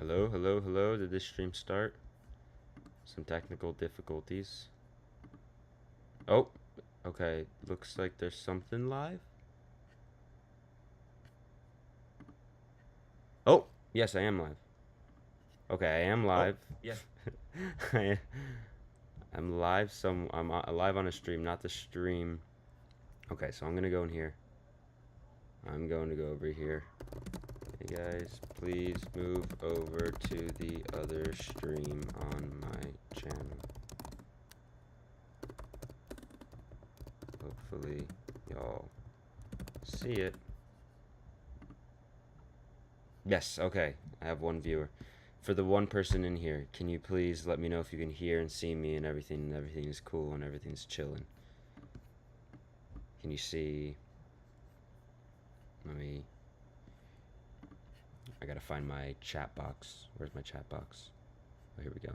Hello, hello, hello. Did this stream start? Some technical difficulties. Oh, okay. Looks like there's something live. Oh, yes, I am live. Okay, I am live. Oh, yeah. I'm live. I'm live on a stream, not the stream. Okay, so I'm gonna go in here. I'm going to go over here. Hey guys, please move over to the other stream on my channel. Hopefully y'all see it. Yes, okay. I have one viewer. For the one person in here, can you please let me know if you can hear and see me and everything is cool and everything's chilling? Can you see? I gotta find my chat box. Where's my chat box? Oh, here we go.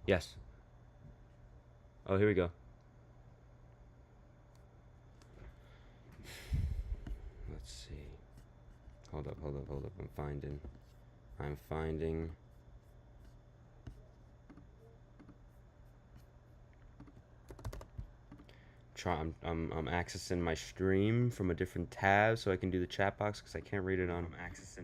Yes. Oh, here we go. Let's see. Hold up. I'm finding. I'm accessing my stream from a different tab so I can do the chat box because I can't read it on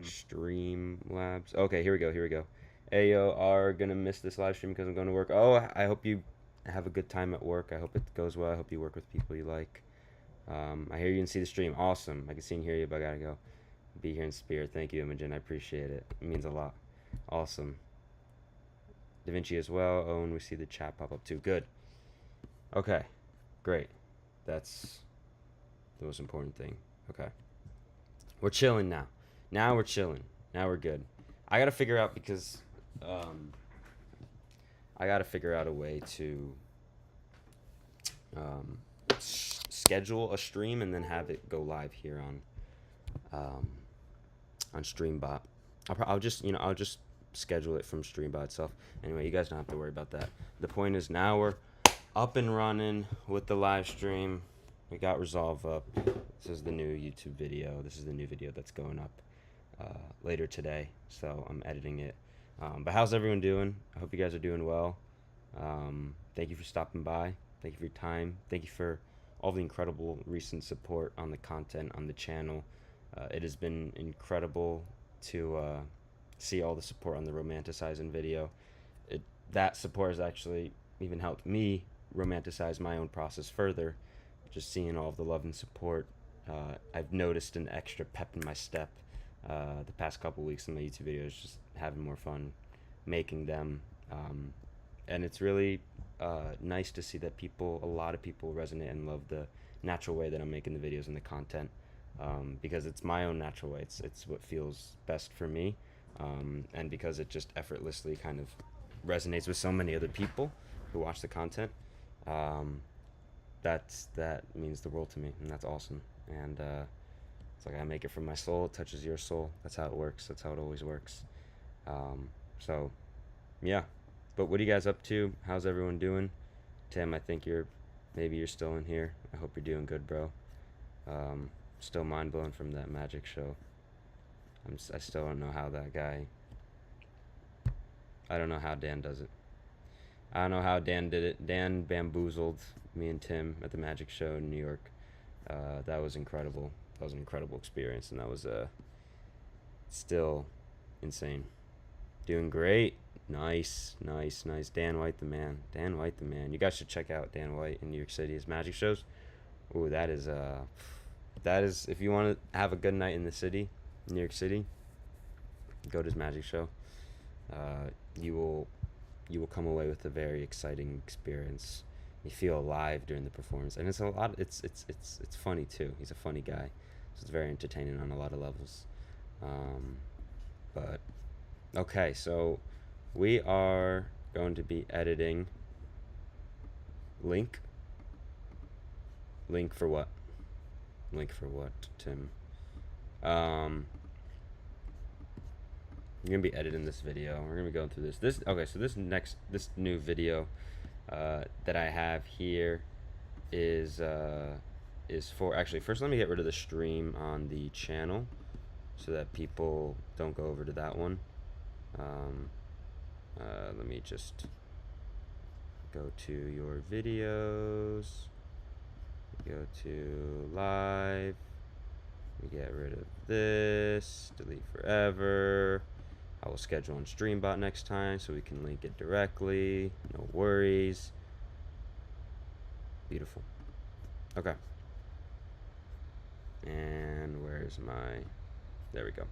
Streamlabs. Okay, here we go. Ayo, are gonna miss this live stream because I'm going to work. Oh, I hope you have a good time at work. I hope it goes well. I hope you work with people you like. I hear you and see the stream. Awesome. I can see and hear you, but I gotta go. Be here in spirit. Thank you, Imogen. I appreciate it. It means a lot. Awesome. Da Vinci as well. Oh, and we see the chat pop up too. Good. Okay. Great. That's the most important thing. Okay. We're chilling now. Now we're chilling. Now we're good. I gotta figure out because I gotta figure out a way to schedule a stream and then have it go live here on Streambot. I'll just schedule it from Streambot itself. Anyway, you guys don't have to worry about that. The point is now we're up and running with the live stream. We got Resolve up. This is the new YouTube video. This is the new video that's going up later today. So I'm editing it. But how's everyone doing? I hope you guys are doing well. Thank you for stopping by. Thank you for your time. Thank you for all the incredible recent support on the content on the channel. It has been incredible to see all the support on the romanticizing video. That support has actually even helped me romanticize my own process further. Just seeing all of the love and support, I've noticed an extra pep in my step the past couple weeks in my YouTube videos, just having more fun making them. And it's really nice to see that a lot of people resonate and love the natural way that I'm making the videos and the content, because it's my own natural way. It's what feels best for me, and because it just effortlessly kind of resonates with so many other people who watch the content. That means the world to me, and that's awesome. And it's like I make it from my soul. It touches your soul. That's how it works. That's how it always works. So, yeah. But what are you guys up to? How's everyone doing? Tim, I think maybe you're still in here. I hope you're doing good, bro. Still mind blown from that magic show. I still don't know how that guy. I don't know how Dan does it. I don't know how Dan did it. Dan bamboozled me and Tim at the magic show in New York. That was incredible. That was an incredible experience, and that was still insane. Doing great. Nice. Dan White the man. You guys should check out Dan White in New York City. His magic shows. Ooh, that is if you want to have a good night in the city, New York City, go to his magic show. You will come away with a very exciting experience. You feel alive during the performance, and it's funny too. He's a funny guy, so it's very entertaining on a lot of levels. But okay, so we are going to be editing link for what? Tim? You're gonna be editing this video. We're gonna be going through this. Okay, so this new video that I have here is for, actually, first let me get rid of the stream on the channel so that people don't go over to that one. Let me just go to your videos, go to live, we get rid of this, delete forever. I will schedule on StreamBot next time so we can link it directly, no worries. Beautiful. Okay. And where's my, there we go.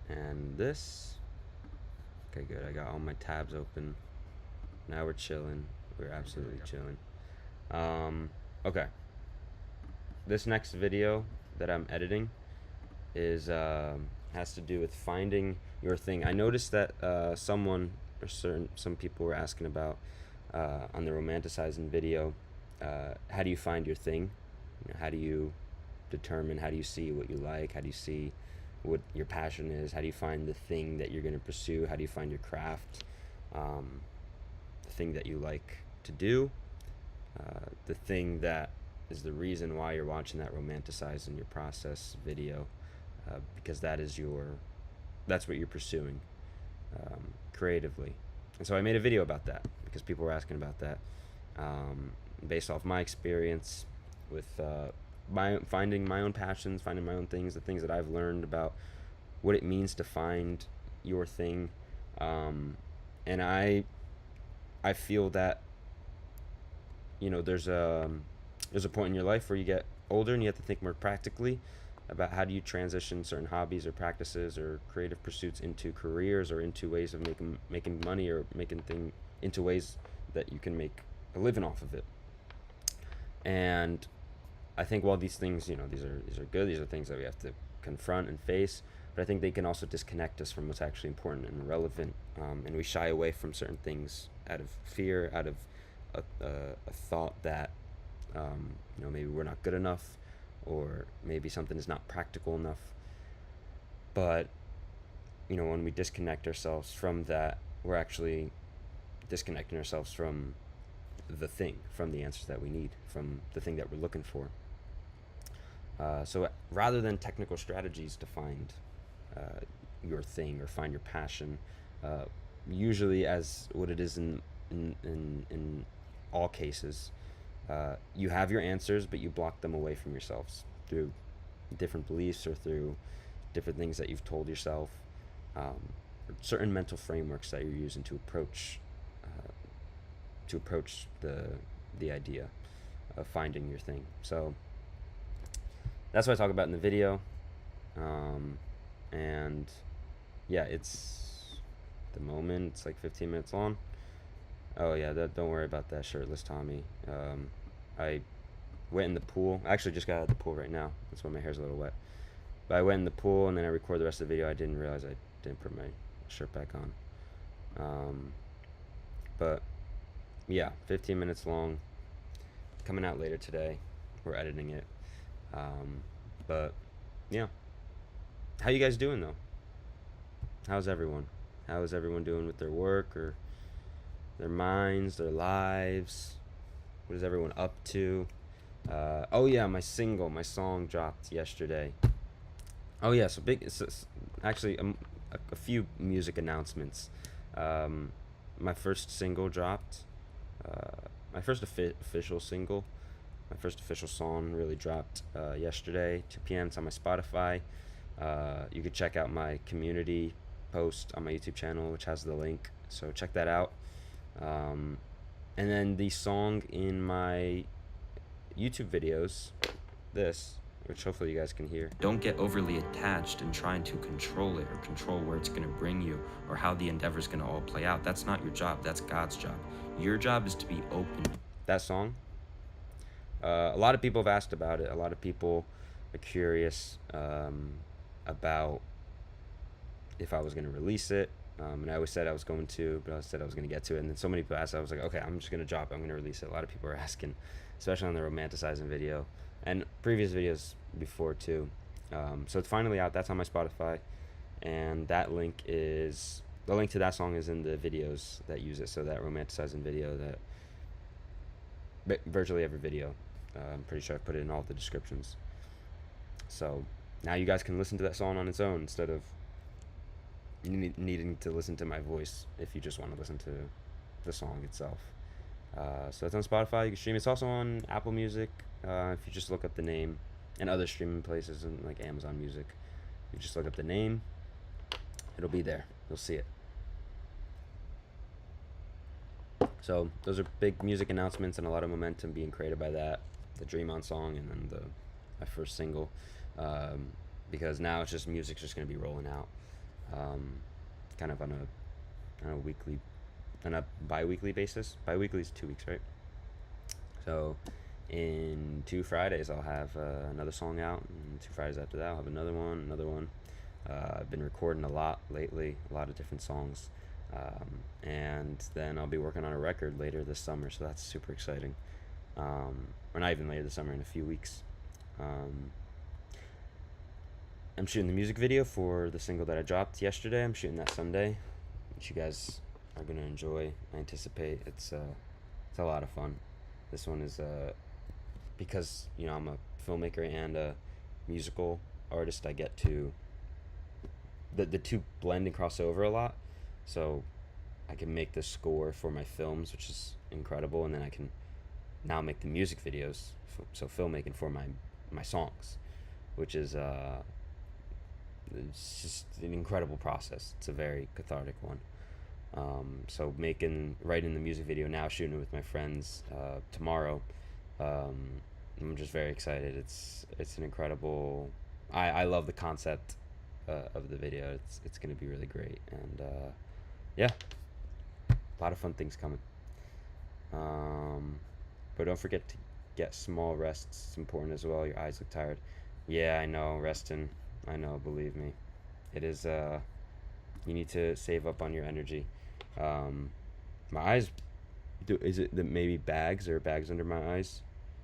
And this, okay, good, I got all my tabs open. Now we're chilling, we're absolutely chilling. Okay. This next video that I'm editing is has to do with finding your thing. I noticed that some people were asking about on the romanticizing video, how do you find your thing? You know, how do you determine, how do you see what you like, how do you see what your passion is, how do you find the thing that you're going to pursue, how do you find your craft, the thing that you like to do, the thing that is the reason why you're watching that romanticizing your process video, because that's what you're pursuing creatively. And so I made a video about that because people were asking about that, based off my experience with finding my own passions, finding my own things, the things that I've learned about what it means to find your thing. And I feel that, you know, there's a point in your life where you get older and you have to think more practically about how do you transition certain hobbies or practices or creative pursuits into careers or into ways of making money or into ways that you can make a living off of it. And I think while these things, you know, these are good, these are things that we have to confront and face, but I think they can also disconnect us from what's actually important and relevant, and we shy away from certain things out of fear, out of a thought that you know, maybe we're not good enough, or maybe something is not practical enough. But you know, when we disconnect ourselves from that, we're actually disconnecting ourselves from the thing, from the answers that we need, from the thing that we're looking for. So rather than technical strategies to find your thing or find your passion, usually, as what it is in all cases, you have your answers, but you block them away from yourselves through different beliefs or through different things that you've told yourself, or certain mental frameworks that you're using to approach the idea of finding your thing. So that's what I talk about in the video, and yeah, it's the moment. It's like 15 minutes long. Oh yeah, don't worry about that shirtless Tommy. I went in the pool. I actually just got out of the pool right now. That's why my hair's a little wet. But I went in the pool and then I recorded the rest of the video. I didn't realize I didn't put my shirt back on. But yeah, 15 minutes long. Coming out later today. We're editing it. But yeah. How you guys doing though? How's everyone? How is everyone doing with their work or their minds, their lives? What is everyone up to? Oh yeah, my song dropped yesterday. Oh yeah, so actually a few music announcements. My first single dropped. My first official single, my first official song really dropped yesterday, 2 p.m. It's on my Spotify. You could check out my community post on my YouTube channel, which has the link. So check that out. And then the song in my YouTube videos, which hopefully you guys can hear. Don't get overly attached in trying to control it or control where it's going to bring you or how the endeavor is going to all play out. That's not your job. That's God's job. Your job is to be open. That song, a lot of people have asked about it. A lot of people are curious about if I was going to release it. And I always said I was going to, but I said I was going to get to it. And then so many people asked, I was like, okay, I'm just going to drop it. I'm going to release it. A lot of people are asking, especially on the romanticizing video and previous videos before too. So it's finally out. That's on my Spotify. And that link is The link to that song is in the videos that use it. So that romanticizing video, that virtually every video, I'm pretty sure I put it in all the descriptions. So now you guys can listen to that song on its own instead of needing to listen to my voice if you just want to listen to the song itself. So it's on Spotify. You can stream. It's also on Apple Music. If you just look up the name, and other streaming places and like Amazon Music, you just look up the name, it'll be there. You'll see it. So those are big music announcements and a lot of momentum being created by that. The Dream On song and then my first single, because now it's just music's just gonna be rolling out, kind of on a weekly, on a bi-weekly basis. Bi-weekly is 2 weeks, right? So in 2 Fridays I'll have another song out, and 2 Fridays after that I'll have another one. I've been recording a lot lately, a lot of different songs, and then I'll be working on a record later this summer, so that's super exciting. Or not even later this summer, in a few weeks. I'm shooting the music video for the single that I dropped yesterday. I'm shooting that Sunday, which you guys are gonna enjoy. I anticipate it's a lot of fun. This one is because I'm a filmmaker and a musical artist. I get to the two blend and cross over a lot, so I can make the score for my films, which is incredible, and then I can now make the music videos, so filmmaking for my songs, which is it's just an incredible process. It's a very cathartic one. So writing the music video now, shooting it with my friends tomorrow. I'm just very excited. It's an incredible. I love the concept of the video. It's gonna be really great, and yeah, a lot of fun things coming. But don't forget to get small rests. It's important as well. Your eyes look tired. Yeah, I know, resting. I know, believe me. It is, you need to save up on your energy. My eyes, is it that maybe bags under my eyes?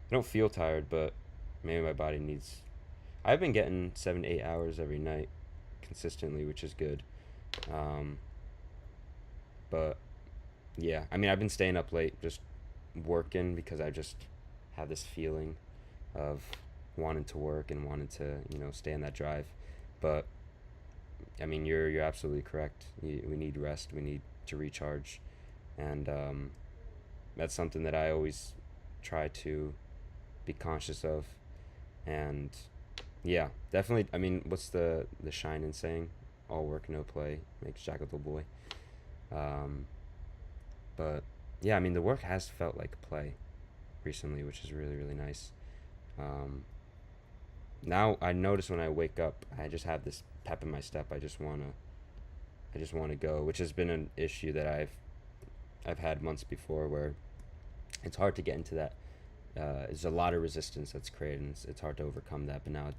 I don't feel tired, but maybe my body needs. I've been getting 7 to 8 hours every night consistently, which is good. But yeah, I mean, I've been staying up late just working because I just have this feeling of wanting to work and wanting to stay in that drive. But I mean, you're absolutely correct. We need rest. We need to recharge, and that's something that I always try to be conscious of. And yeah, definitely. I mean, what's the Shining saying? All work, no play makes Jack a dull boy. But yeah, I mean, the work has felt like play recently, which is really, really nice. Now I notice when I wake up, I just have this pep in my step. I just wanna go, which has been an issue that I've had months before, where it's hard to get into that. There's a lot of resistance that's created, and it's hard to overcome that. But now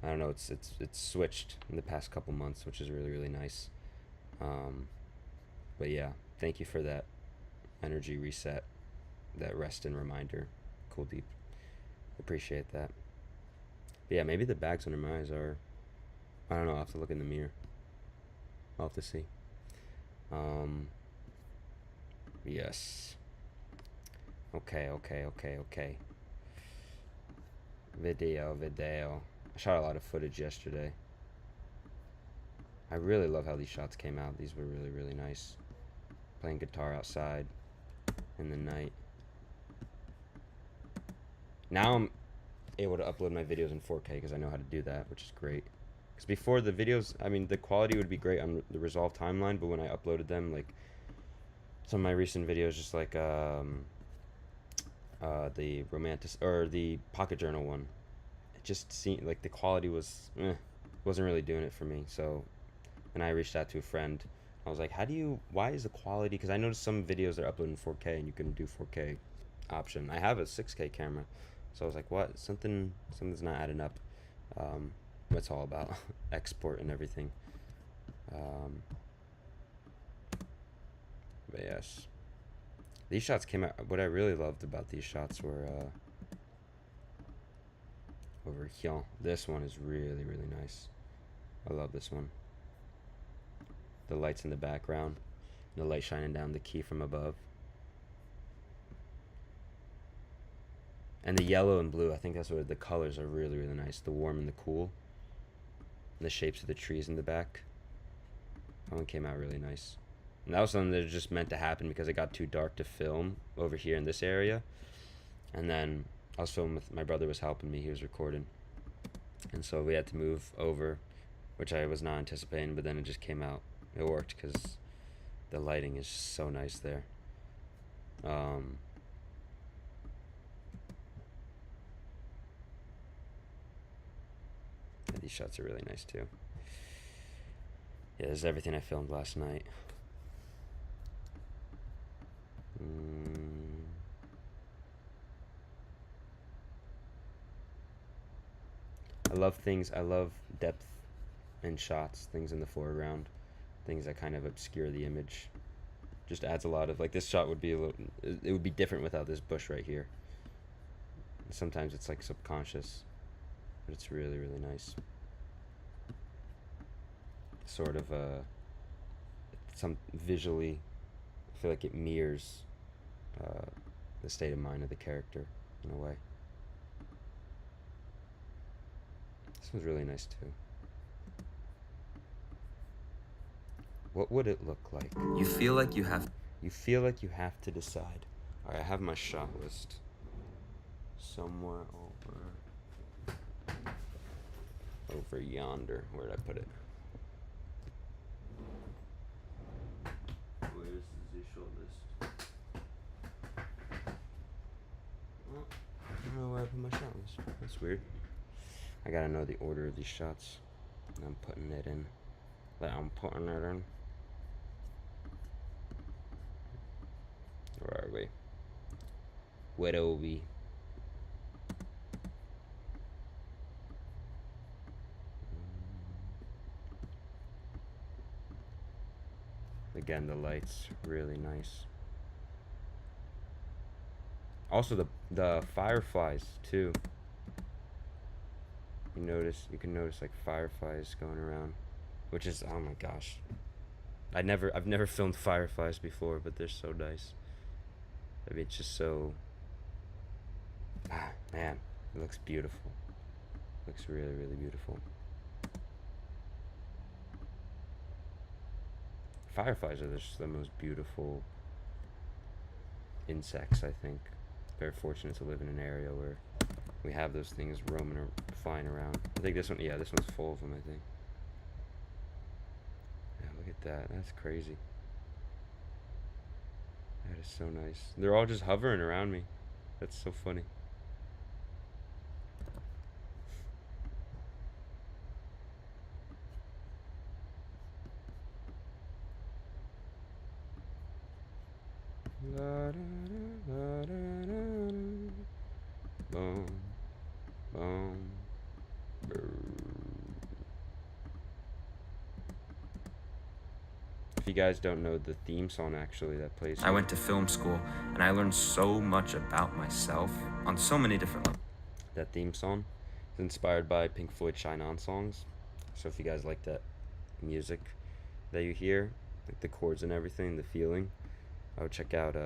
I don't know, it's switched in the past couple months, which is really, really nice. But yeah, thank you for that energy reset, that rest and reminder. Cool deep. Appreciate that. But yeah, maybe the bags under my eyes are, I don't know, I'll have to look in the mirror. I'll have to see. Yes. Okay. Video. I shot a lot of footage yesterday. I really love how these shots came out. These were really, really nice. Playing guitar outside in the night. Now I'm able to upload my videos in 4K because I know how to do that, which is great. Because before, the videos, I mean, the quality would be great on the Resolve timeline, but when I uploaded them, like some of my recent videos, just like the romantic or the pocket journal one, it just seemed like the quality wasn't really doing it for me. So, and I reached out to a friend. I was like, why is the quality? Because I noticed some videos are uploaded in 4K and you can do 4K option. I have a 6K camera, so I was like, what? Something's not adding up. It's all about export and everything. But yes, these shots came out. What I really loved about these shots were over here. This one is really, really nice. I love this one. the lights in the background, and the light shining down the key from above. And the yellow and blue, I think that's what the colors are really, really nice. The warm and the cool. And the shapes of the trees in the back. That one came out really nice. And that was something that was just meant to happen because it got too dark to film over here in this area. And then I was filming with, my brother was helping me, he was recording. And so we had to move over, which I was not anticipating, but then it just came out. It worked because the lighting is so nice there. Yeah, these shots are really nice too. Yeah, this is everything I filmed last night. I love depth in shots, things in the foreground, things that kind of obscure the image. Just adds a lot of, like, this shot would be a little, it would be different without this bush right here. Sometimes it's like subconscious, but it's really, really nice. Sort of some visually, I feel like it mirrors the state of mind of the character in a way. This one's really nice too. What would it look like? You feel like you have to decide. All right, I have my shot list somewhere over yonder. Where did I put it? Where's the shot list? Oh, I don't know where I put my shot list. That's weird. I gotta know the order of these shots. I'm putting it in. Where are we? Where are we? Again, the lights really nice. Also the fireflies too. You can notice like fireflies going around, which is, oh my gosh. I've never filmed fireflies before, but they're so nice. I mean, it's just so, man, it looks beautiful. It looks really, really beautiful. Fireflies are just the most beautiful insects, I think. Very fortunate to live in an area where we have those things roaming or flying around. I think this one, yeah, this one's full of them, I think. Yeah, look at that. That's crazy. That is so nice. They're all just hovering around me. That's so funny. Boom, boom, if you guys don't know the theme song actually that plays, I went to film school and I learned so much about myself on so many different levels. That theme song is inspired by Pink Floyd Shine On songs. So if you guys like that music that you hear, like the chords and everything, the feeling, I would check out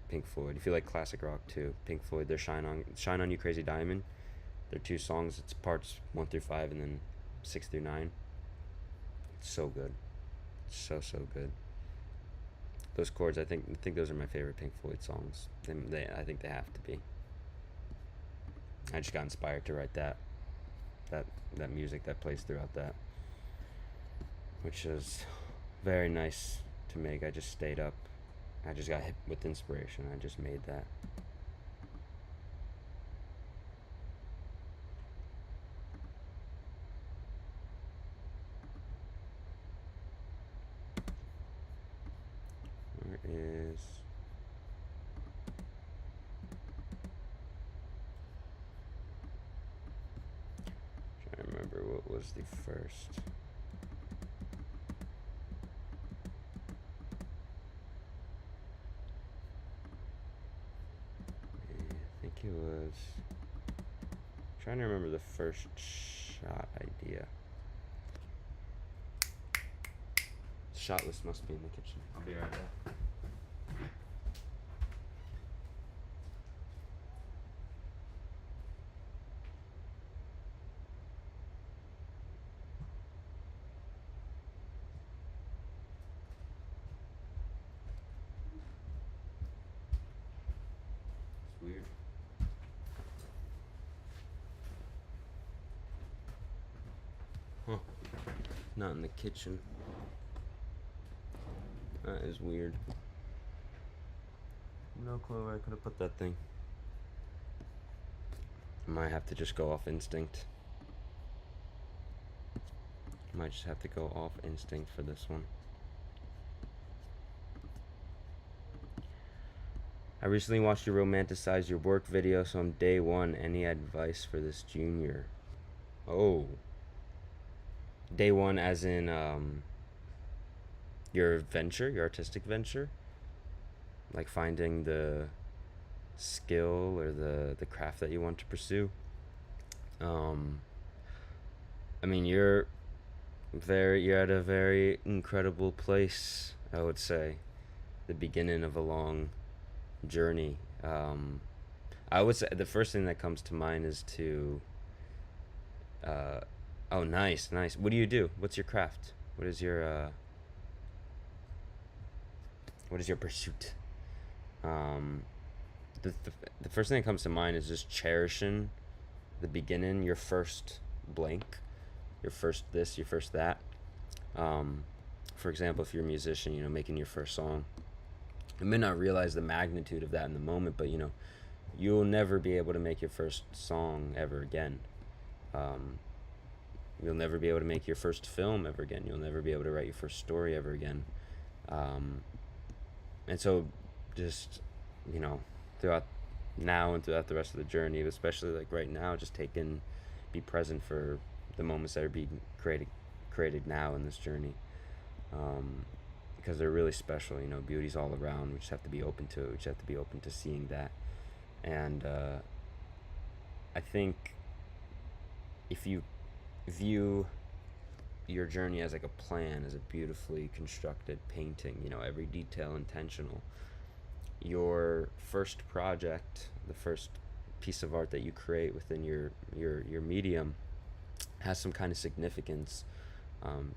Pink Floyd. If you like classic rock too, Pink Floyd, their Shine On You Crazy Diamond. They're 2 songs. It's parts 1 through 5 and then 6 through 9. It's so good. So good. Those chords, I think those are my favorite Pink Floyd songs. I think they have to be. I just got inspired to write that music that plays throughout that, which is very nice to make. I just stayed up. I just got hit with inspiration. I just made that. Where is... trying to remember what was the first. It was trying to remember the first shot idea. shot list must be in the kitchen. I'll be right back. It's weird. Huh. Not in the kitchen. That is weird. No clue where I could have put that thing. I might have to just go off instinct. Might just have to go off instinct for this one. I recently watched you romanticize your work video, so I'm day one. Any advice for this junior? Oh. Day one as in your venture, your artistic venture? Like finding the skill or the craft that you want to pursue. I mean, you're at a very incredible place, I would say. The beginning of a long journey. I would say the first thing that comes to mind is to oh, nice. What do you do? What's your craft? What is your pursuit? The first thing that comes to mind is just cherishing the beginning, your first blank, your first this, your first that. For example, if you're a musician, making your first song, you may not realize the magnitude of that in the moment, but you'll never be able to make your first song ever again. You'll never be able to make your first film ever again. You'll never be able to write your first story ever again. And so just, throughout now and throughout the rest of the journey, especially like right now, just be present for the moments that are being created now in this journey. Because they're really special, beauty's all around. We just have to be open to it. We just have to be open to seeing that. And I think if you view your journey as like a plan, as a beautifully constructed painting, every detail intentional, your first project, the first piece of art that you create within your medium has some kind of significance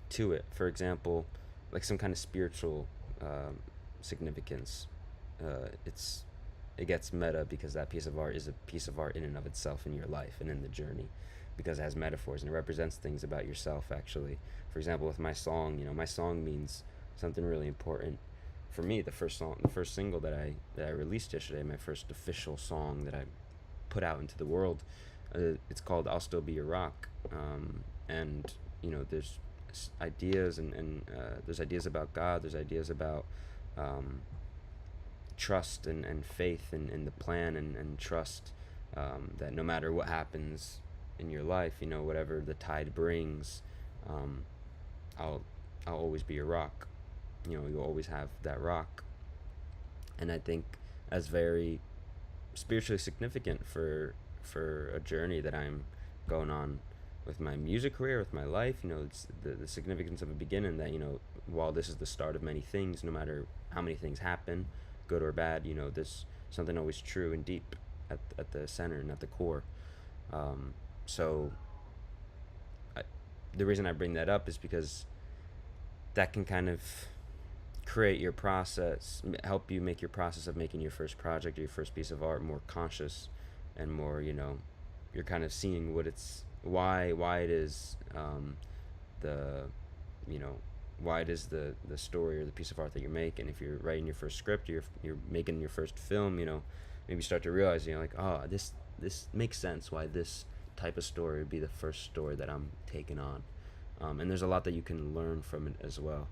to it. For example, like some kind of spiritual significance. It gets meta because that piece of art is a piece of art in and of itself in your life and in the journey, because it has metaphors and it represents things about yourself, actually. For example, with my song, my song means something really important for me. The first single that I released yesterday, my first official song that I put out into the world, it's called "I'll Still Be Your Rock," and there's ideas and there's ideas about God. There's ideas about trust and faith in the plan and trust that no matter what happens in your life, whatever the tide brings, I'll always be your rock. You'll always have that rock. And I think that's very spiritually significant for a journey that I'm going on with my music career, with my life. It's the significance of a beginning that, while this is the start of many things, no matter how many things happen, good or bad, there's something always true and deep at the center and at the core. So the reason I bring that up is because that can kind of create your process, help you make your process of making your first project or your first piece of art more conscious and more, you're kind of seeing why it is why it is the story or the piece of art that you're making. If you're writing your first script, you're making your first film, maybe start to realize, like, oh, this makes sense why this type of story would be the first story that I'm taking on. And there's a lot that you can learn from it as well.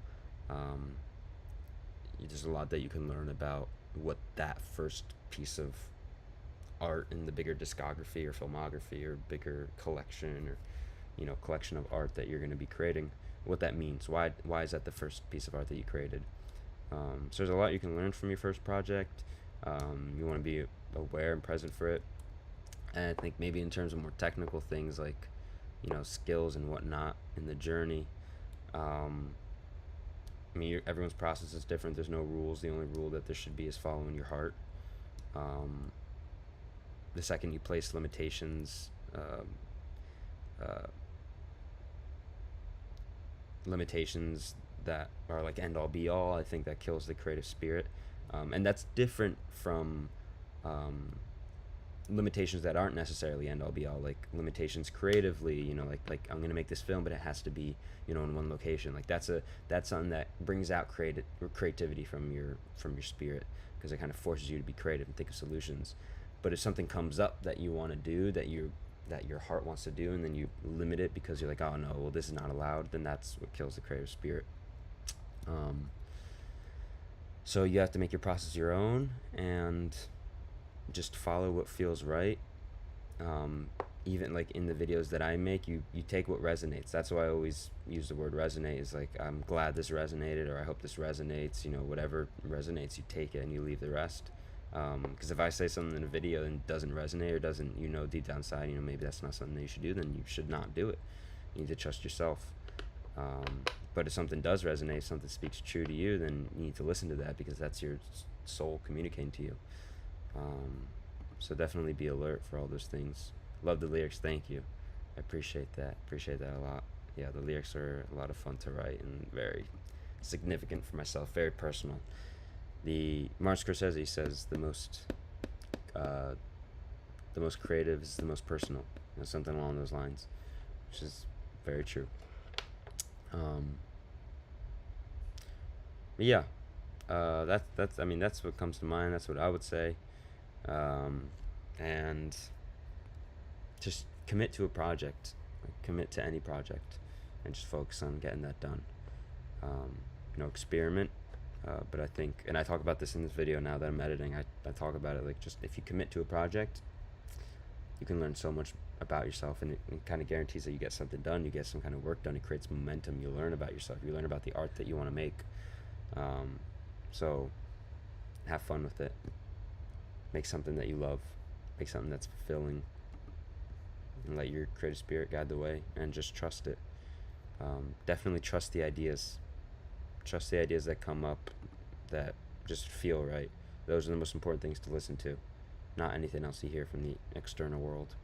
There's a lot that you can learn about what that first piece of art in the bigger discography or filmography or bigger collection or collection of art that you're going to be creating, what that means. Why is that the first piece of art that you created? So there's a lot you can learn from your first project. You want to be aware and present for it. And I think maybe in terms of more technical things like skills and whatnot in the journey, I mean, everyone's process is different. There's no rules. The only rule that there should be is following your heart. Um, the second you place limitations, uh, limitations that are like end all be all, I think that kills the creative spirit. And that's different from um, limitations that aren't necessarily end all be all, like limitations creatively, like I'm gonna make this film, but it has to be, in one location. Like that's something that brings out creativity from your spirit, because it kind of forces you to be creative and think of solutions. But if something comes up that you want to do, that your heart wants to do, and then you limit it because you're like, oh no, well, this is not allowed, then that's what kills the creative spirit. So you have to make your process your own and just follow what feels right. Even like in the videos that I make, you take what resonates. That's why I always use the word resonate. Is like, I'm glad this resonated, or I hope this resonates. Whatever resonates, you take it and you leave the rest. Because if I say something in a video and doesn't resonate, or doesn't, deep down inside, maybe that's not something that you should do, then you should not do it. You need to trust yourself. But if something does resonate, something speaks true to you, then you need to listen to that, because that's your soul communicating to you. So definitely be alert for all those things. Love the lyrics. Thank you. I appreciate that a lot. Yeah, the lyrics are a lot of fun to write and very significant for myself, very personal. The Martin Scorsese says the most creative is the most personal, something along those lines, which is very true. But yeah, that's what comes to mind. That's what I would say. And just commit to a project, commit to any project, and just focus on getting that done. Experiment. But I think, and I talk about this in this video now that I'm editing, I talk about it, like, just if you commit to a project, you can learn so much about yourself, and it kind of guarantees that you get something done, you get some kind of work done. It creates momentum. You learn about yourself, you learn about the art that you want to make. So have fun with it. Make something that you love, make something that's fulfilling, and let your creative spirit guide the way, and just trust it. Definitely trust the ideas that come up, that just feel right. Those are the most important things to listen to, not anything else you hear from the external world.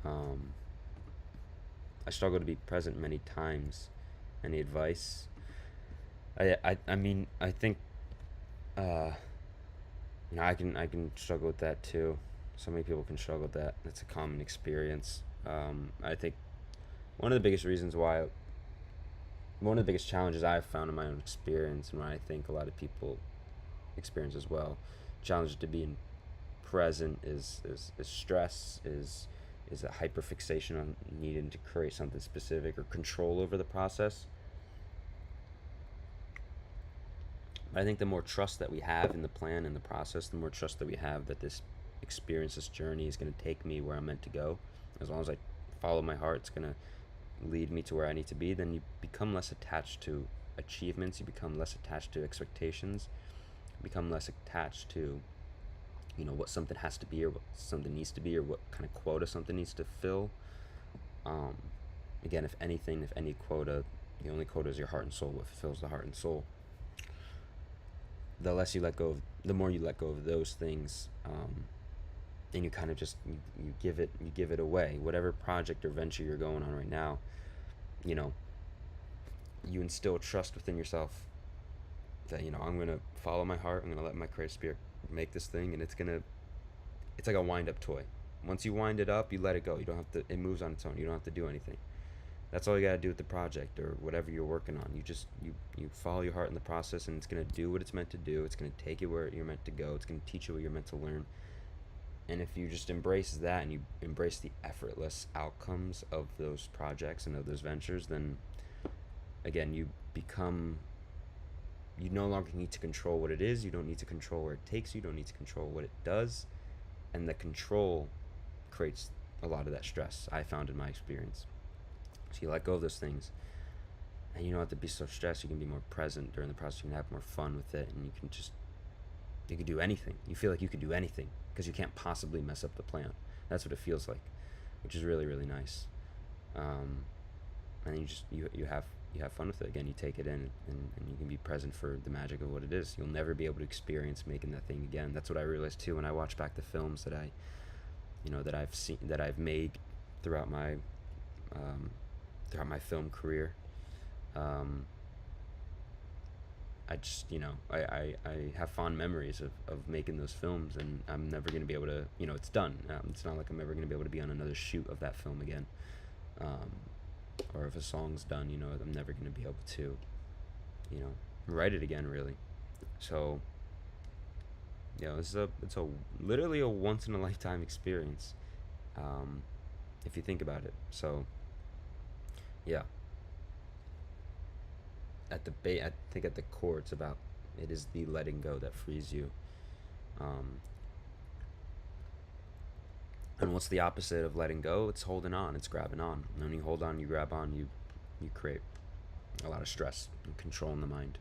I struggle to be present many times. Any advice? I mean, I think I can struggle with that too. So many people can struggle with that. That's a common experience. I think one of the biggest challenges I've found in my own experience, and what I think a lot of people experience as well, challenge to being present is stress, is a hyperfixation on needing to create something specific or control over the process. But I think the more trust that we have in the plan and the process, the more trust that we have that this experience, this journey is going to take me where I'm meant to go. As long as I follow my heart, it's going to lead me to where I need to be. Then you become less attached to achievements, you become less attached to expectations, you become less attached to what something has to be, or what something needs to be, or what kind of quota something needs to fill. Again, if any quota, the only quota is your heart and soul, what fulfills the heart and soul. The more you let go of those things, and you kind of just you give it away. Whatever project or venture you're going on right now, you instill trust within yourself that I'm gonna follow my heart. I'm gonna let my creative spirit make this thing, and it's like a wind-up toy. Once you wind it up, you let it go. You don't have to. It moves on its own. You don't have to do anything. That's all you gotta do with the project or whatever you're working on. You follow your heart in the process, and it's gonna do what it's meant to do. It's gonna take you where you're meant to go. It's gonna teach you what you're meant to learn. And if you just embrace that, and you embrace the effortless outcomes of those projects and of those ventures, then again, you no longer need to control what it is. You don't need to control where it takes you. You don't need to control what it does. And the control creates a lot of that stress, I found in my experience. So you let go of those things, and you don't have to be so stressed. You can be more present during the process. You can have more fun with it, and you can do anything. You feel like you could do anything, because you can't possibly mess up the plan. That's what it feels like, which is really, really nice. And you you have fun with it. Again, you take it in, and you can be present for the magic of what it is. You'll never be able to experience making that thing again. That's what I realized too when I watch back the films that I've seen, that I've made throughout my film career. I just, I have fond memories of making those films, and I'm never going to be able to, it's done. It's not like I'm ever going to be able to be on another shoot of that film again. Or if a song's done, I'm never going to be able to, write it again, really. So, it's literally a once in a lifetime experience, if you think about it. So, yeah. I think at the core, it is the letting go that frees you. And what's the opposite of letting go? It's holding on. It's grabbing on. And when you hold on, you grab on, you create a lot of stress and control in the mind.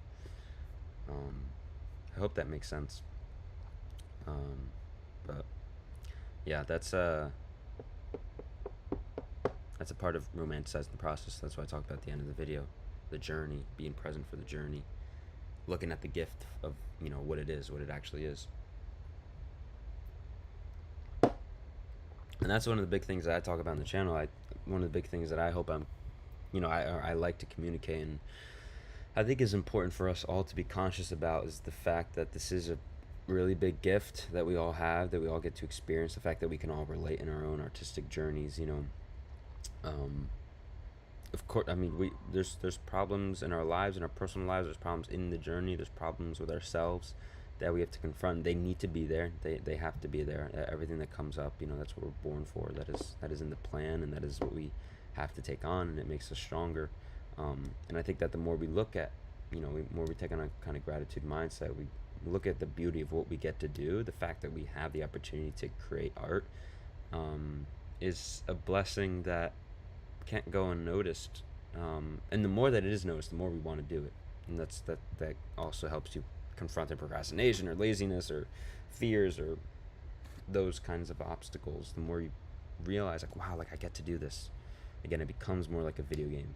I hope that makes sense. But yeah, that's a part of romanticizing the process. That's why I talked about at the end of the video, the journey, being present for the journey, looking at the gift of what it is, what it actually is. And that's one of the big things that I talk about on the channel. One of the big things that I hope I like to communicate, and I think is important for us all to be conscious about, is the fact that this is a really big gift that we all have, that we all get to experience. The fact that we can all relate in our own artistic journeys. Of course, there's problems in our lives, in our personal lives. There's problems in the journey. There's problems with ourselves that we have to confront. They need to be there. They have to be there. Everything that comes up, that's what we're born for. That is in the plan, and that is what we have to take on, and it makes us stronger. And I think that the more we look at, more we take on a kind of gratitude mindset, we look at the beauty of what we get to do. The fact that we have the opportunity to create art is a blessing that can't go unnoticed. And the more that it is noticed, the more we want to do it. And that also helps you confronting procrastination or laziness or fears or those kinds of obstacles. The more you realize, like, wow, like I get to do this again, it becomes more like a video game.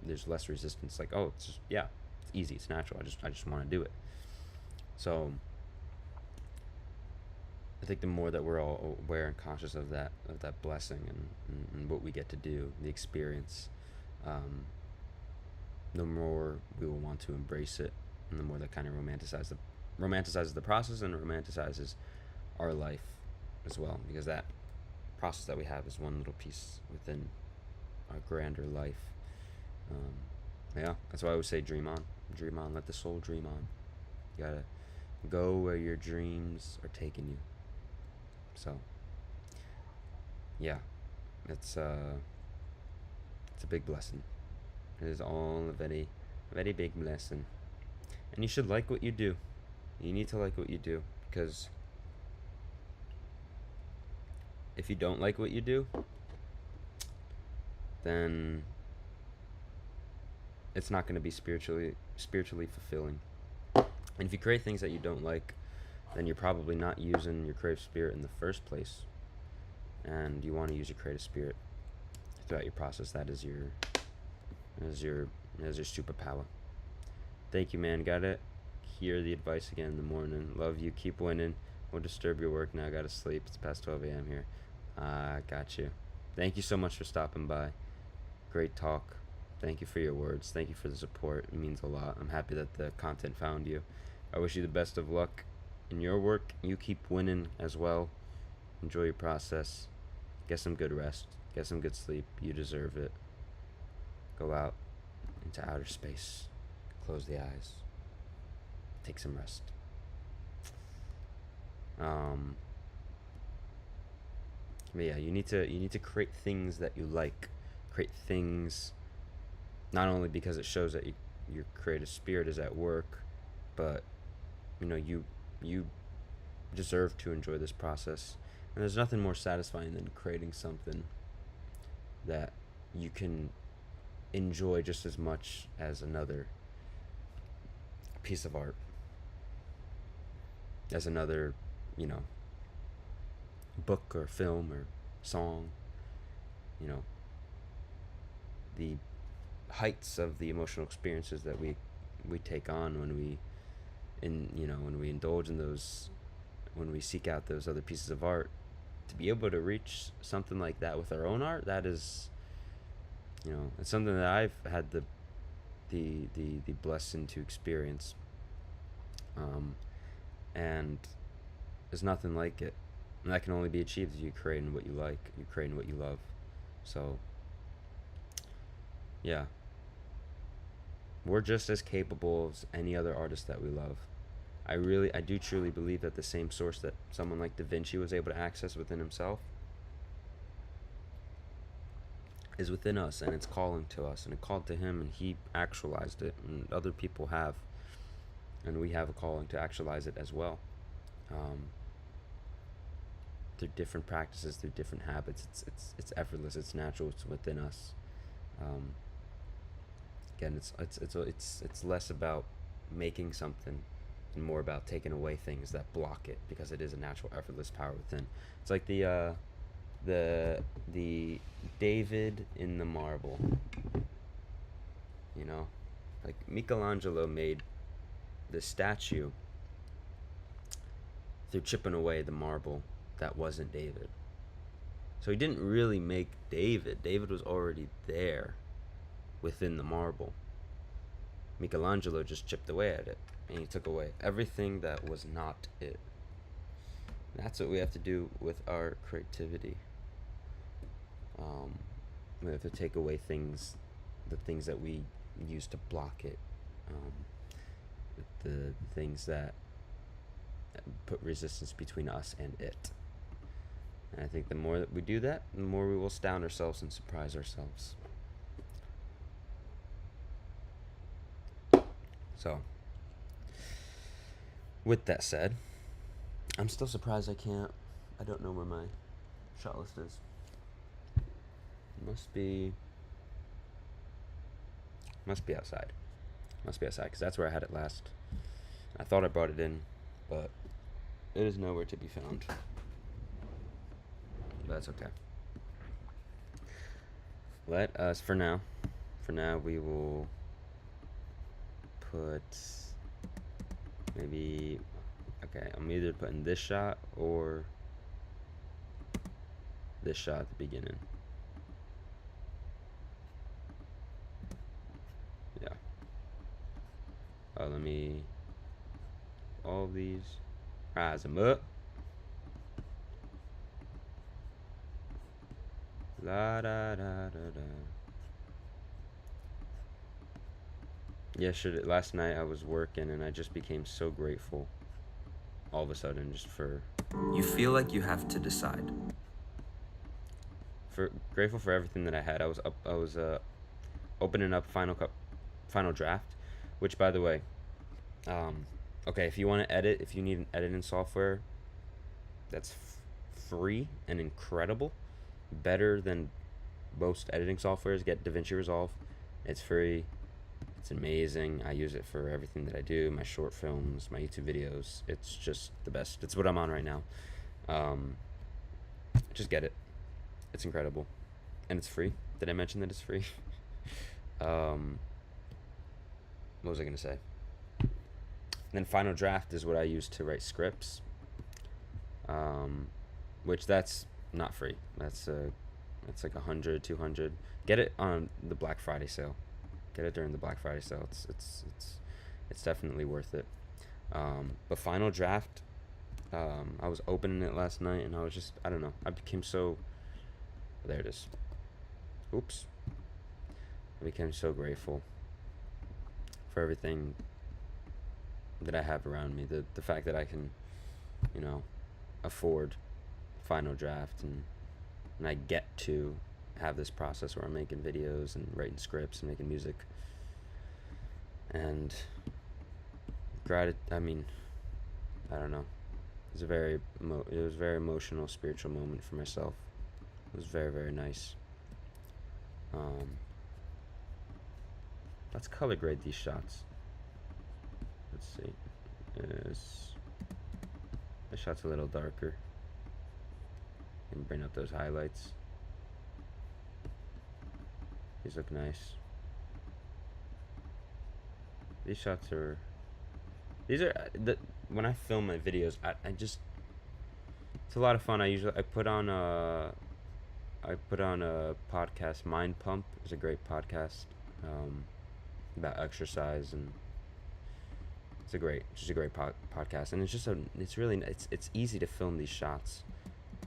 There's less resistance. Like, oh, it's just, yeah, it's easy, it's natural. I just want to do it. So I think the more that we're all aware and conscious of that blessing and what we get to do, the experience, the more we will want to embrace it, and the more that kind of romanticizes the process, and romanticizes our life as well, because that process that we have is one little piece within our grander life. Yeah, that's why I always say dream on, let the soul dream on. You gotta go where your dreams are taking you. So yeah, it's a big blessing. It is all a very, very big blessing. And you should like what you do. You need to like what you do, because if you don't like what you do, then it's not going to be spiritually fulfilling. And if you create things that you don't like, then you're probably not using your creative spirit in the first place. And you want to use your creative spirit throughout your process. That is your superpower. Thank you, man. Gotta hear the advice again in the morning. Love you. Keep winning. Won't disturb your work now. Gotta sleep. It's past 12 a.m. here. Got you. Thank you so much for stopping by. Great talk. Thank you for your words. Thank you for the support. It means a lot. I'm happy that the content found you. I wish you the best of luck in your work. You keep winning as well. Enjoy your process. Get some good rest. Get some good sleep. You deserve it. Go out into outer space. Close the eyes. Take some rest. But yeah, you need to create things that you like. Create things not only because it shows that your creative spirit is at work, but you deserve to enjoy this process. And there's nothing more satisfying than creating something that you can enjoy just as much as another piece of art, as another, book or film or song. The heights of the emotional experiences that we take on when we when we indulge in those, when we seek out those other pieces of art, to be able to reach something like that with our own art, that is, it's something that I've had the blessing to experience, and there's nothing like it, and that can only be achieved if you creating what you like, you creating what you love. So yeah, we're just as capable as any other artist that we love. I do truly believe that the same source that someone like Da Vinci was able to access within himself is within us, and it's calling to us, and it called to him, and he actualized it, and other people have, and we have a calling to actualize it as well, through different practices, through different habits. It's effortless, it's natural, it's within us. Again, it's less about making something and more about taking away things that block it, because it is a natural, effortless power within. It's like the David in the marble. Like Michelangelo made the statue through chipping away the marble that wasn't David. So he didn't really make David. David was already there within the marble. Michelangelo just chipped away at it, and he took away everything that was not it. That's what we have to do with our creativity. We have to take away things, the things that we use to block it, the things that put resistance between us and it. And I think the more that we do that, the more we will astound ourselves and surprise ourselves. So, with that said, I'm still surprised I don't know where my shot list is. Must be outside. Because that's where I had it last. I thought I brought it in, but it is nowhere to be found. But that's okay. Let us, for now, we will put maybe, okay, I'm either putting this shot or this shot at the beginning. Yeah. Let me, all these, rise them up. La da da da da. Last night I was working, and I just became so grateful all of a sudden, just for, you feel like you have to decide. Grateful for everything that I had. I was opening up Final Draft, which, by the way, okay, if you want to edit, if you need an editing software that's free and incredible, better than most editing softwares, get DaVinci Resolve. It's free. It's amazing. I use it for everything that I do, my short films, my YouTube videos. It's just the best. It's what I'm on right now. Just get it. It's incredible. And it's free. Did I mention that it's free? What was I going to say? And then Final Draft is what I use to write scripts, which that's not free. That's it's like 100, 200. Get it on the Black Friday sale. Get it during the Black Friday sale. It's definitely worth it. But Final Draft, I was opening it last night, and I was just, I don't know, I became so, there it is. Oops. I became so grateful for everything that I have around me. The fact that I can, afford Final Draft, and I get to have this process where I'm making videos and writing scripts and making music. And I mean, I don't know. It was a very emotional, spiritual moment for myself. It was very, very nice. Let's color grade these shots. Let's see. This shot's a little darker. And bring up those highlights. These look nice. These shots are. These are when I film my videos. I just it's a lot of fun. I put on a podcast. Mind Pump is a great podcast about exercise, and it's just a great podcast. And it's easy to film these shots.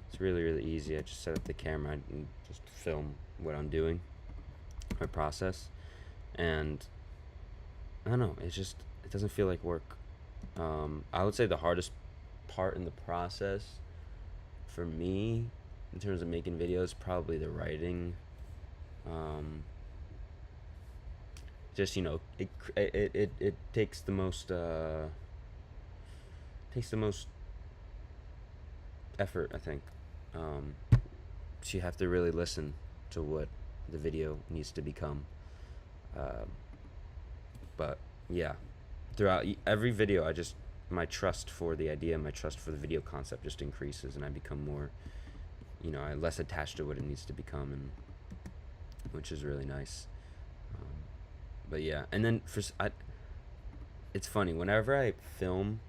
It's really really easy. I just set up the camera and just film what I'm doing, my process, and I don't know. It doesn't feel like work. I would say the hardest part in the process for me, in terms of making videos, probably the writing. Just it takes the most effort, I think. So you have to really listen to what the video needs to become. But yeah, throughout every video, my trust for the idea, my trust for the video concept just increases, and I become more, I'm less attached to what it needs to become, and which is really nice. But yeah, and then it's funny whenever I film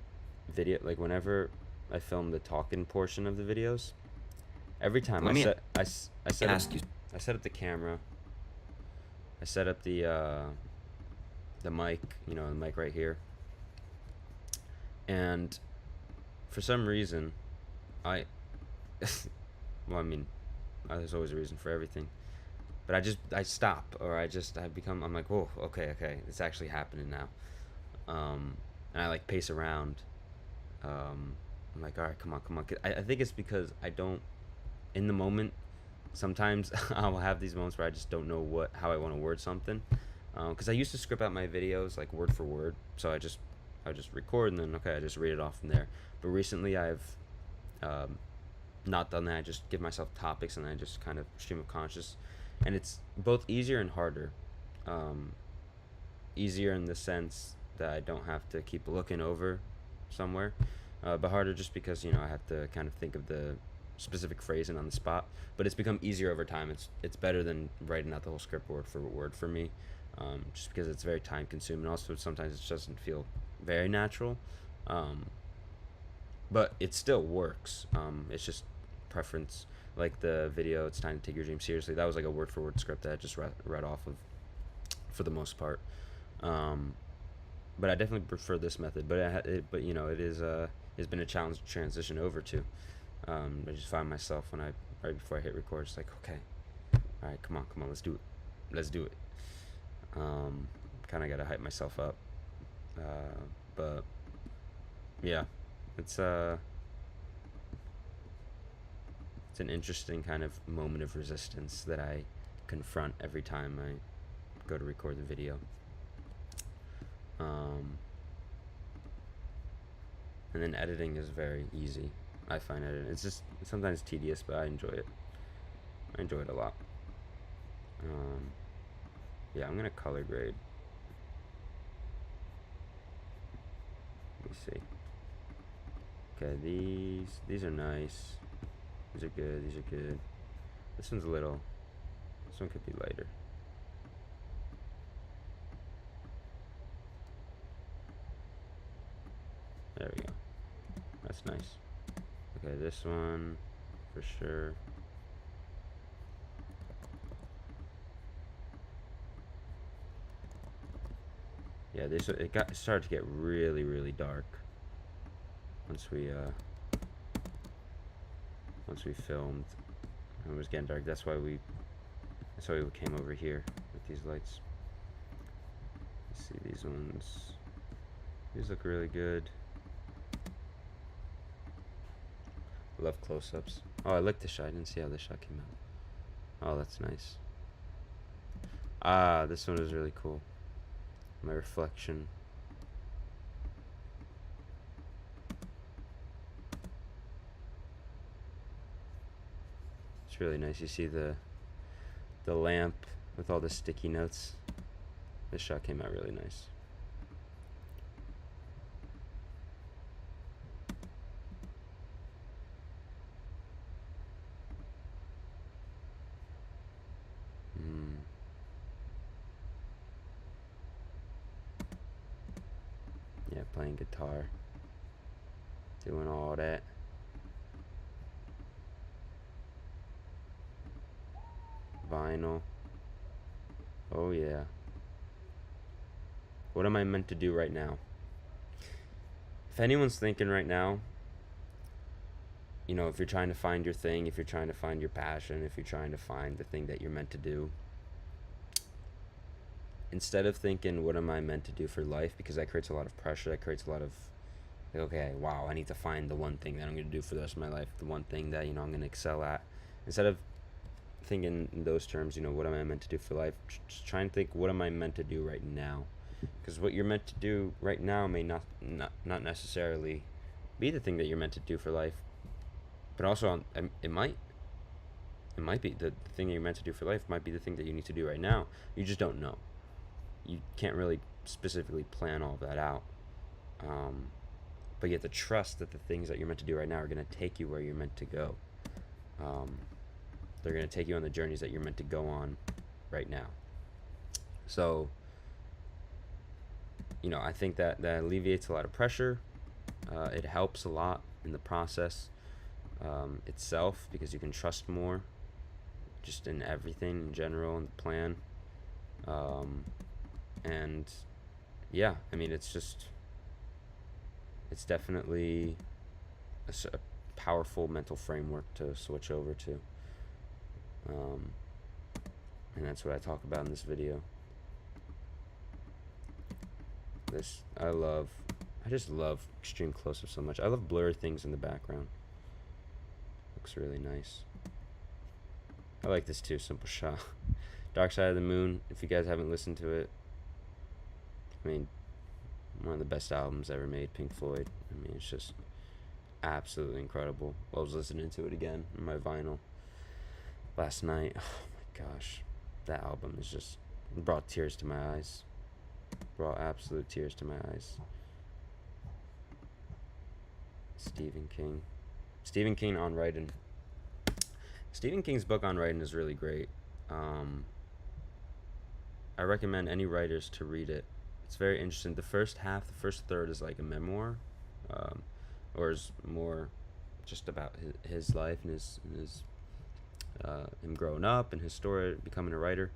whenever I film the talking portion of the videos, every time I set up the camera, I set up the mic, the mic right here, and for some reason, well, I mean, there's always a reason for everything, but I stop, or I'm like, whoa, okay, it's actually happening now, and I like pace around. I'm like, all right, come on. I think it's because I don't, in the moment, sometimes I'll have these moments where I just don't know how I want to word something, because I used to script out my videos like word for word, so I just record, and then I just read it off from there. But recently I've not done that. I just give myself topics, and I just kind of stream of conscious, and it's both easier and harder. Easier in the sense that I don't have to keep looking over somewhere, but harder just because I have to kind of think of the specific phrasing on the spot. But it's become easier over time. It's better than writing out the whole script word for word for me, just because it's very time consuming. Also, sometimes it doesn't feel very natural, but it still works. It's just preference. Like the video, It's Time to Take Your Dream Seriously. That was like a word for word script that I just read off of, for the most part. But I definitely prefer this method. But it's been a challenge to transition over to. I just find myself right before I hit record, it's like, okay, all right, come on, let's do it. Kind of gotta hype myself up. But yeah, it's an interesting kind of moment of resistance that I confront every time I go to record the video. And then editing is very easy. I find editing, it's just sometimes tedious, but I enjoy it. I enjoy it a lot. Yeah, I'm gonna color grade. Let me see. Okay, these are nice. These are good. This one's this one could be lighter. There we go. That's nice. Okay, this one for sure. Yeah, it started to get really really dark once we filmed. It was getting dark. That's why we came over here with these lights. Let's see, these ones. These look really good. Love close-ups. Oh, I like the shot. I didn't see how this shot came out. Oh, that's nice. Ah, this one is really cool. My reflection. It's really nice. You see the lamp with all the sticky notes. This shot came out really nice. playing guitar, doing all that. Vinyl. Oh yeah. What am I meant to do right now? If anyone's thinking right now, you know, if you're trying to find your thing, if you're trying to find your passion, if you're trying to find the thing that you're meant to do, instead of thinking, what am I meant to do for life? Because that creates a lot of pressure. That creates a lot of, like, okay, wow, I need to find the one thing that I'm going to do for the rest of my life, the one thing that, you know, I'm going to excel at. Instead of thinking in those terms, you know, what am I meant to do for life? Just try and think, what am I meant to do right now? Because what you're meant to do right now may not necessarily be the thing that you're meant to do for life, but also it might be the thing you're meant to do for life might be the thing that you need to do right now. You just don't know. You can't really specifically plan all of that out, but you have to trust that the things that you're meant to do right now are going to take you where you're meant to go. They're going to take you on the journeys that you're meant to go on right now. So, you know, I think that alleviates a lot of pressure. It helps a lot in the process itself, because you can trust more just in everything in general, in the plan. And yeah, I mean, it's definitely a powerful mental framework to switch over to. And that's what I talk about in this video. I just love extreme close-up so much. I love blurry things in the background. Looks really nice. I like this too, Simple Shot. Dark Side of the Moon, if you guys haven't listened to it, I mean, one of the best albums ever made, Pink Floyd. I mean, it's just absolutely incredible. I was listening to it again on my vinyl last night. Oh my gosh, that album is just brought tears to my eyes. Brought absolute tears to my eyes. Stephen King on writing. Stephen King's book on writing is really great. I recommend any writers to read it. It's very interesting. The first third is like a memoir, or is more just about his life and his him growing up and his story becoming a writer,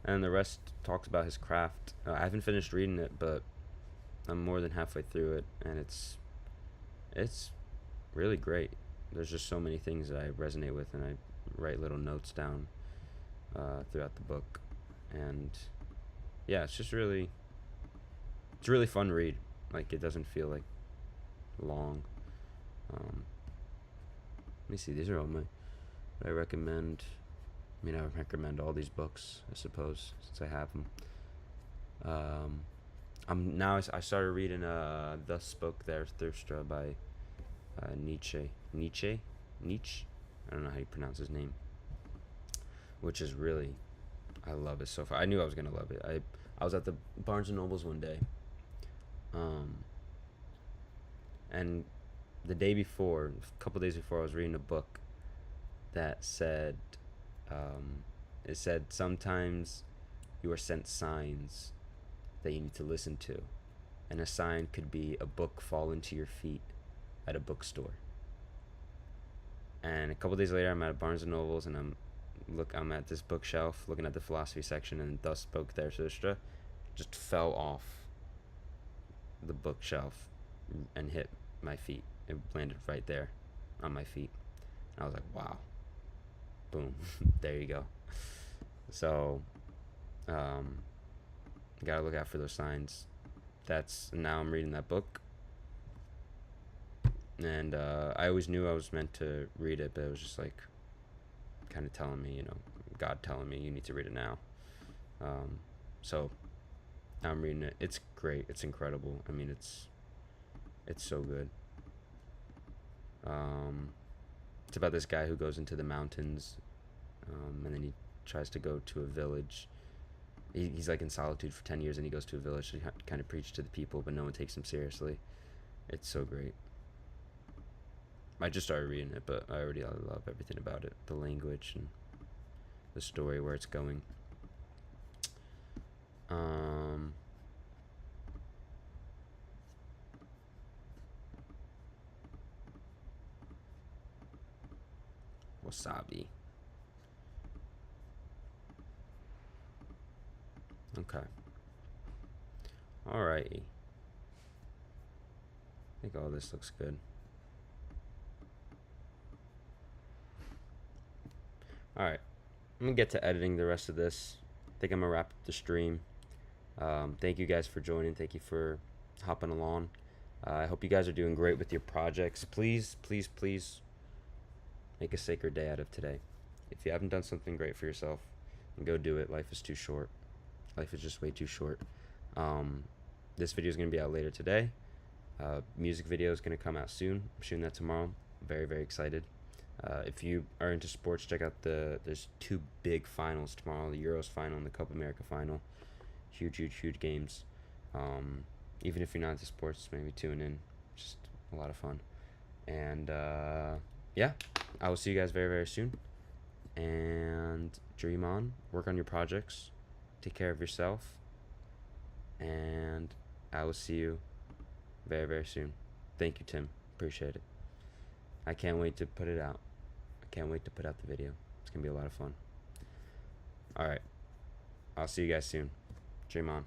and the rest talks about his craft. I haven't finished reading it, but I'm more than halfway through it, and it's really great. There's just so many things that I resonate with, and I write little notes down throughout the book, and yeah, it's really fun read. Like, it doesn't feel like long. Let me see, these are all what I recommend. I mean, I would recommend all these books, I suppose, since I have them. I started reading Thus Spoke Zarathustra by Nietzsche. I don't know how you pronounce his name. Which is really, I love it so far. I knew I was gonna love it. I was at the Barnes and Nobles one day, and the day before, a couple days before, I was reading a book that said, it said sometimes you are sent signs that you need to listen to, and a sign could be a book falling to your feet at a bookstore. And a couple days later, I'm at Barnes and Nobles, and I'm at this bookshelf looking at the philosophy section, and Thus Spoke Zarathustra just fell off the bookshelf and hit my feet. It landed right there on my feet. And I was like, wow. Boom. There you go. So, gotta look out for those signs. Now I'm reading that book. And I always knew I was meant to read it, but it was just like kind of telling me, God telling me, you need to read it now. So now I'm reading it. It's great. It's incredible. I mean, it's so good. It's about this guy who goes into the mountains, and then he tries to go to a village. He's like in solitude for 10 years, and he goes to a village to kind of preach to the people, but no one takes him seriously. It's so great. I just started reading it, but I love everything about it. The language and the story, where it's going. Wasabi. Okay. Alrighty. I think all this looks good. Alright. I'm going to get to editing the rest of this. I think I'm going to wrap up the stream. Thank you guys for joining. Thank you for hopping along. I hope you guys are doing great with your projects. Please, please, please make a sacred day out of today. If you haven't done something great for yourself, then go do it. Life is too short. Life is just way too short. This video is going to be out later today. Music video is going to come out soon. I'm shooting that tomorrow. Very, very excited. If you are into sports, check out there's 2 big finals tomorrow, the Euros final and the Copa America final. Huge, huge, huge games. Even if you're not into sports, maybe tune in. Just a lot of fun. And yeah, I will see you guys very, very soon. And dream on, work on your projects, take care of yourself, and I will see you very, very soon. Thank you, Tim. Appreciate it. I can't wait to put it out. I can't wait to put out the video. It's going to be a lot of fun. Alright. I'll see you guys soon. Dream on.